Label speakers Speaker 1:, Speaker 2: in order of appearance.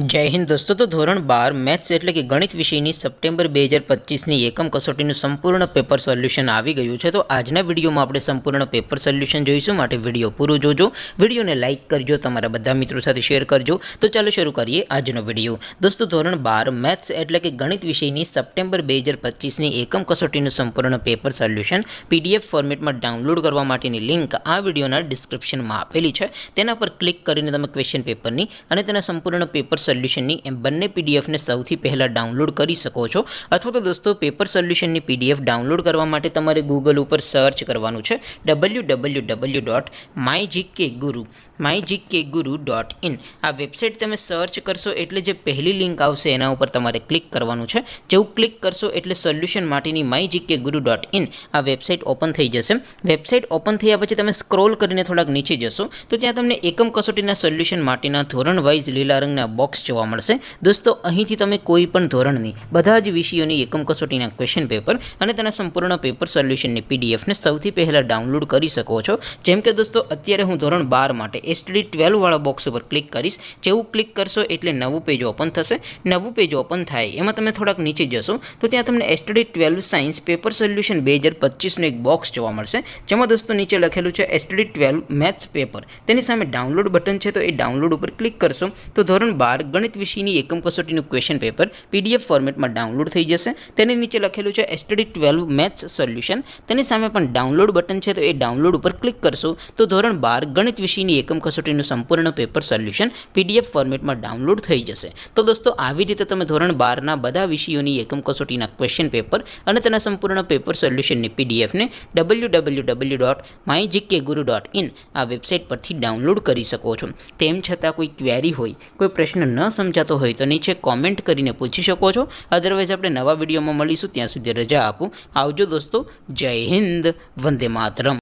Speaker 1: જય હિન્દ દોસ્તો, તો ધોરણ 12 મેથ્સ એટલે કે ગણિત વિષયની સપ્ટેમ્બર 2025ની એકમ કસોટીનું સંપૂર્ણ પેપર સોલ્યુશન આવી ગયું છે। તો આજના વિડીયોમાં આપણે સંપૂર્ણ પેપર સોલ્યુશન જોઈશું, માટે વિડીયો પૂરો જોજો, વિડીયોને લાઇક કરજો, તમારા બધા મિત્રો સાથે શેર કરજો। તો ચાલો શરૂ કરીએ આજનો વિડીયો। દોસ્તો, ધોરણ 12 મેથ્સ એટલે કે ગણિત વિષયની સપ્ટેમ્બર 2025ની એકમ કસોટીનું સંપૂર્ણ પેપર સોલ્યુશન PDF ફોર્મેટમાં ડાઉનલોડ કરવા માટેની લિંક આ વિડીયોના ડિસ્ક્રિપ્શનમાં આપેલી છે। તેના પર ક્લિક કરીને તમે ક્વેશ્ચન પેપરની અને તેના સંપૂર્ણ પેપર સોલ્યુશનની એમ બંને પીડીએફને સૌથી પહેલાં ડાઉનલોડ કરી શકો છો। અથવા તો દોસ્તો, પેપર સોલ્યુશનની PDF ડાઉનલોડ કરવા માટે તમારે ગૂગલ ઉપર સર્ચ કરવાનું છે www.mygkguru.in। આ વેબસાઇટ તમે સર્ચ કરશો એટલે જે પહેલી લિંક આવશે એના ઉપર તમારે ક્લિક કરવાનું છે। જેવું ક્લિક કરશો એટલે સોલ્યુશન માટેની mygkguru.in આ વેબસાઇટ ઓપન થઈ જશે। વેબસાઇટ ઓપન થયા પછી તમે સ્ક્રોલ કરીને થોડાક નીચે જશો તો ત્યાં તમને એકમ કસોટીના સોલ્યુશન માટેના ધોરણ વાઇઝ લીલા રંગના બોક્સ જોવા મળશે। દોસ્તો, અહીંથી તમે કોઈ પણ ધોરણની બધા જ વિષયોની એકમ કસોટીના ક્વેશ્ચન પેપર અને તેના સંપૂર્ણ પેપર સોલ્યુશનની પીડીએફને સૌથી પહેલાં ડાઉનલોડ કરી શકો છો। જેમ કે દોસ્તો, અત્યારે હું ધોરણ 12 માટે STD 12 વાળા બોક્સ ઉપર ક્લિક કરીશ। જેવું ક્લિક કરશો એટલે નવું પેજ ઓપન થશે। નવું પેજ ઓપન થાય એમાં તમે થોડાક નીચે જશો તો ત્યાં તમને STD 12 સાયન્સ પેપર સોલ્યુશન 2025નું એક બોક્સ જોવા મળશે, જેમાં દોસ્તો નીચે લખેલું છે STD 12 મેથ્સ પેપર। તેની સામે ડાઉનલોડ બટન છે, તો એ ડાઉનલોડ ઉપર ક્લિક કરશો તો ધોરણ 12 ગણિત વિષયની એકમ કસોટીનું ક્વેશ્ચન પેપર PDF ફોર્મેટમાં ડાઉનલોડ થઈ જશે। તેની નીચે લખેલું છે STD 12 મેથ્સ સોલ્યુશન, તેની સામે પણ ડાઉનલોડ બટન છે, તો એ ડાઉનલોડ ઉપર ક્લિક કરશો તો ધોરણ 12 ગણિત વિષયની એકમ કસોટીનું સંપૂર્ણ પેપર સોલ્યુશન PDF ફોર્મેટમાં ડાઉનલોડ થઈ જશે। તો દોસ્તો, આવી રીતે તમે ધોરણ 12ના બધા વિષયોની એકમ કસોટીના ક્વેશ્ચન પેપર અને તેના સંપૂર્ણ પેપર સોલ્યુશનની PDFને www.mygkguru.in આ વેબસાઇટ પરથી ડાઉનલોડ કરી શકો છો। તેમ છતાં કોઈ ક્વેરી હોય, કોઈ પ્રશ્ન ન સમજાતો હોય તો નીચે કોમેન્ટ કરીને પૂછી શકો છો। અદરવાઇઝ આપણે નવા વિડીયોમાં મળીશું, ત્યાં સુધી રજા આપો। આવજો દોસ્તો, જય હિન્દ, વંદે માતરમ।